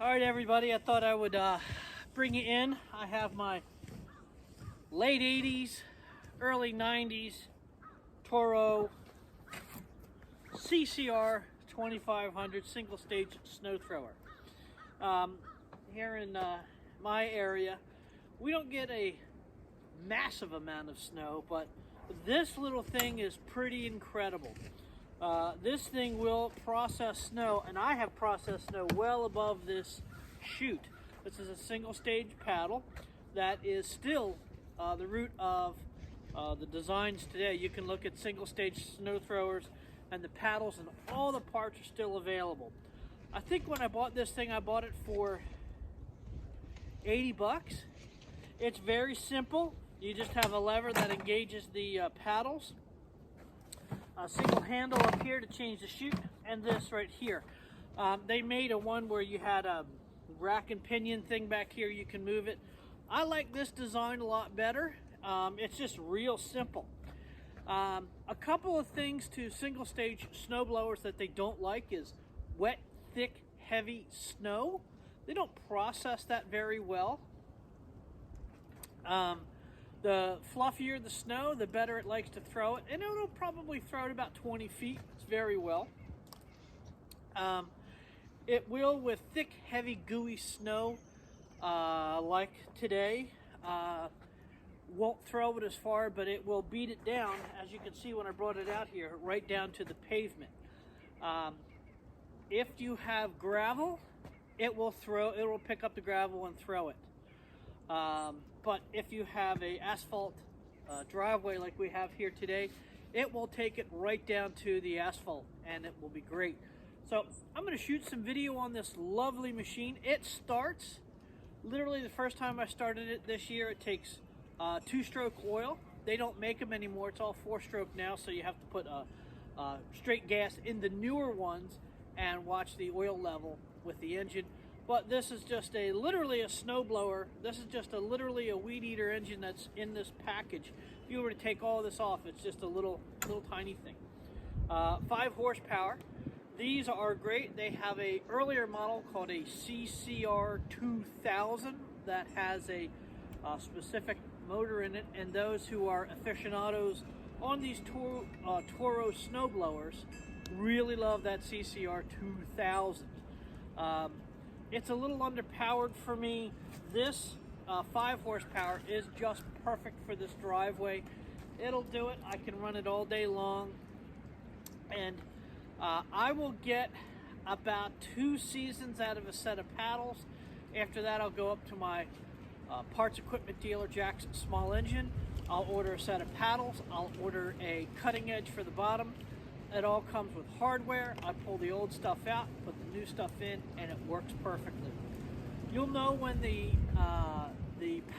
All right, everybody, I thought I would bring you in. I have my late 80s, early 90s Toro CCR2500 single stage snow thrower. Here in my area, we don't get a massive amount of snow, but this little thing is pretty incredible. This thing will process snow, and I have processed snow well above this chute. This is a single stage paddle that is still the root of the designs today. You can look at single stage snow throwers and the paddles, and all the parts are still available. I think when I bought this thing, I bought it for 80 bucks. It's very simple. You just have a lever that engages the paddles. A single handle up here to change the chute, and this right here. They made a one where you had a rack and pinion thing back here. You can move it. I like this design a lot better. It's just real simple. A couple of things to single stage snow blowers that they don't like is wet, thick, heavy snow. They don't process that very well. The fluffier the snow, the better it likes to throw it, and it'll probably throw it about 20 feet. It's very well. It will, with thick, heavy, gooey snow, like today, won't throw it as far, but it will beat it down, as you can see when I brought it out here, right down to the pavement. If you have gravel, it will pick up the gravel and throw it. But if you have a asphalt driveway like we have here today, it will take it right down to the asphalt, and it will be great. So I'm going to shoot some video on this lovely machine. It starts, literally the first time I started it this year, it takes 2-stroke oil. They don't make them anymore. It's all 4-stroke now, so you have to put straight gas in the newer ones and watch the oil level with the engine. But this is just literally a snow blower. This is just literally a weed eater engine that's in this package. If you were to take all this off, it's just a little tiny thing. 5 horsepower. These are great. They have a earlier model called a CCR2500 that has a specific motor in it, and those who are aficionados on these Toro snow blowers really love that CCR2000. It's a little underpowered for me. This 5 horsepower is just perfect for this driveway. It'll do it. I can run it all day long, and I will get about 2 seasons out of a set of paddles. After that, I'll go up to my parts equipment dealer, Jackson Small Engine. I'll order a set of paddles. I'll order a cutting edge for the bottom. It all comes with hardware. I pull the old stuff out, put the new stuff in, and it works perfectly. You'll know when the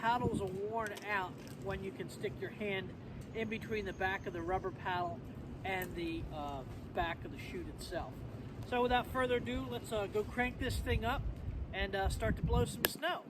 paddles are worn out when you can stick your hand in between the back of the rubber paddle and the back of the chute itself. So without further ado, let's go crank this thing up and start to blow some snow.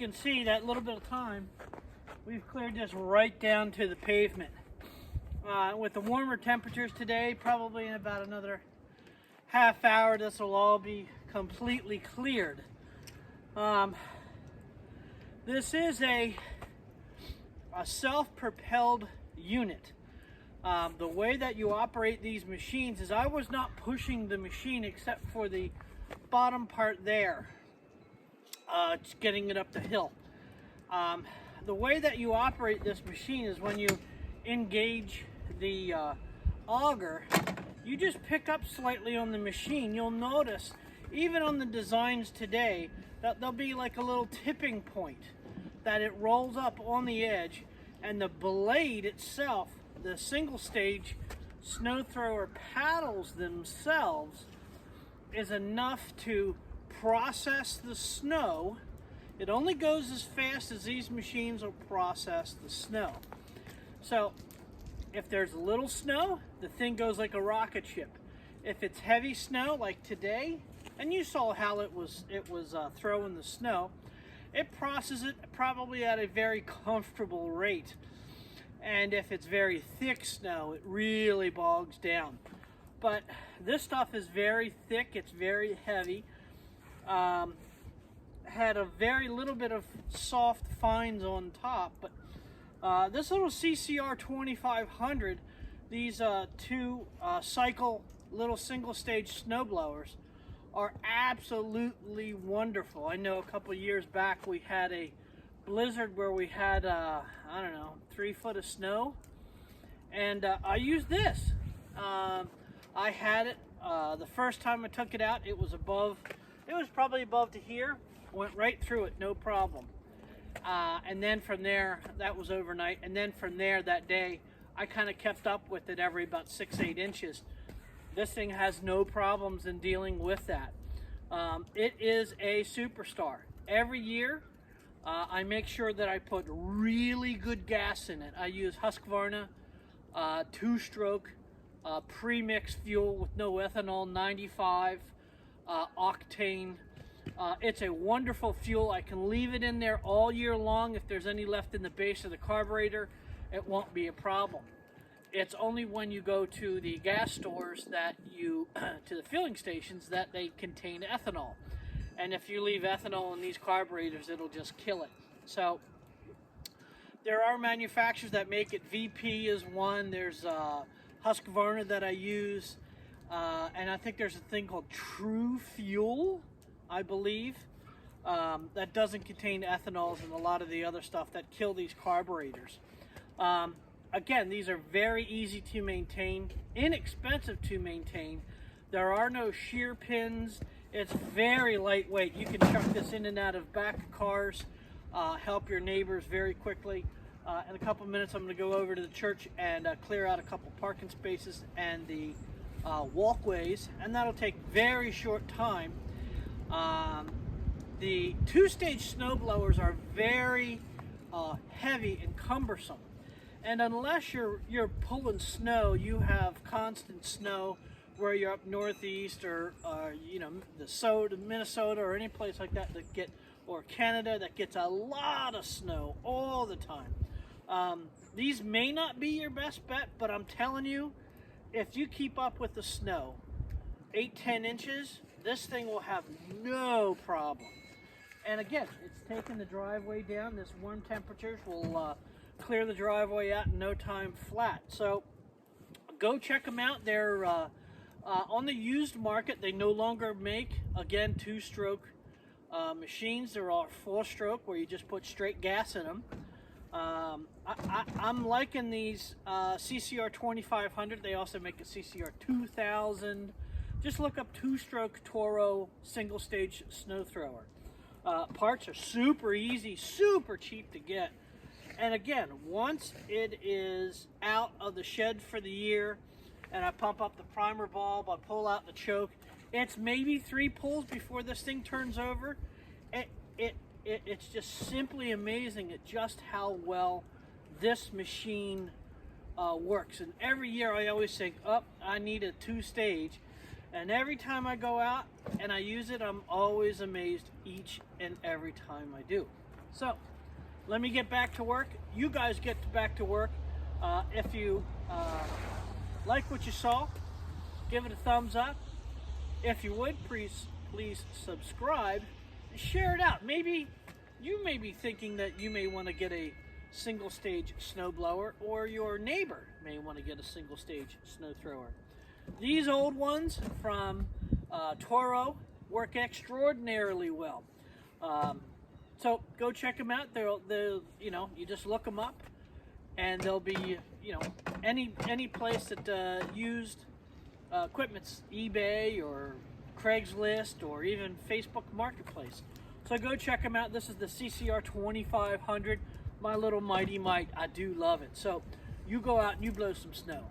can see, that little bit of time, we've cleared this right down to the pavement. With the warmer temperatures today, probably in about another half hour, this will all be completely cleared. This is a self-propelled unit. The way that you operate these machines is I was not pushing the machine except for the bottom part there, just getting it up the hill. The way that you operate this machine is when you engage the auger, you just pick up slightly on the machine. You'll notice, even on the designs today, that there'll be like a little tipping point that it rolls up on the edge, and the blade itself, the single stage snow thrower paddles themselves, is enough to process the snow. It only goes as fast as these machines will process the snow. So if there's little snow, the thing goes like a rocket ship. If it's heavy snow like today, and you saw how it was throwing the snow, it processes it probably at a very comfortable rate. And if it's very thick snow, it really bogs down. But this stuff is very thick, it's very heavy. Had a very little bit of soft fines on top, but this little CCR2500, these two cycle little single stage snowblowers are absolutely wonderful. I know a couple years back we had a blizzard where we had I don't know, 3 foot of snow, and I used this. I had it the first time I took it out, it was probably above to here, went right through it, no problem. And then from there, that was overnight, and then from there that day I kind of kept up with it every about 6-8 inches. This thing has no problems in dealing with that. It is a superstar. Every year I make sure that I put really good gas in it. I use Husqvarna 2-stroke pre-mixed fuel with no ethanol, 95 octane. It's a wonderful fuel. I can leave it in there all year long. If there's any left in the base of the carburetor, it won't be a problem. It's only when you go to the gas stores that to the filling stations, that they contain ethanol. And if you leave ethanol in these carburetors, it'll just kill it. So there are manufacturers that make it. VP is one. There's Husqvarna that I use. And I think there's a thing called True Fuel, I believe, that doesn't contain ethanols and a lot of the other stuff that kill these carburetors. Again, these are very easy to maintain, inexpensive to maintain. There are no shear pins. It's very lightweight. You can chuck this in and out of back cars, help your neighbors very quickly. In a couple minutes, I'm going to go over to the church and clear out a couple parking spaces and the walkways, and that'll take very short time. The 2-stage snowblowers are very heavy and cumbersome, and unless you're pulling snow, you have constant snow where you're up northeast or you know, Minnesota or any place like that or Canada that gets a lot of snow all the time. These may not be your best bet, but I'm telling you, if you keep up with the snow, 8-10 inches, this thing will have no problem. And again, it's taking the driveway down. This warm temperatures will clear the driveway out in no time flat. So go check them out. They're on the used market. They no longer make, again, 2-stroke machines. They're all 4-stroke where you just put straight gas in them. I'm liking these CCR2500. They also make a CCR2000. Just look up 2-stroke Toro single-stage snow thrower. Parts are super easy, super cheap to get. And again, once it is out of the shed for the year, and I pump up the primer bulb, I pull out the choke, it's maybe 3 pulls before this thing turns over. It's just simply amazing at just how well this machine works. And every year I always think, oh, I need a 2-stage. And every time I go out and I use it, I'm always amazed each and every time I do. So let me get back to work. You guys get back to work. If you like what you saw, give it a thumbs up. If you would, please subscribe and share it out. Maybe you may be thinking that you may want to get a single stage snowblower, or your neighbor may want to get a single stage snow thrower. These old ones from Toro work extraordinarily well. So go check them out. They'll you just look them up, and they'll be any place that used equipment's eBay or Craigslist or even Facebook Marketplace. So go check them out. This is the CCR2500. My little mighty mite. I do love it. So you go out and you blow some snow.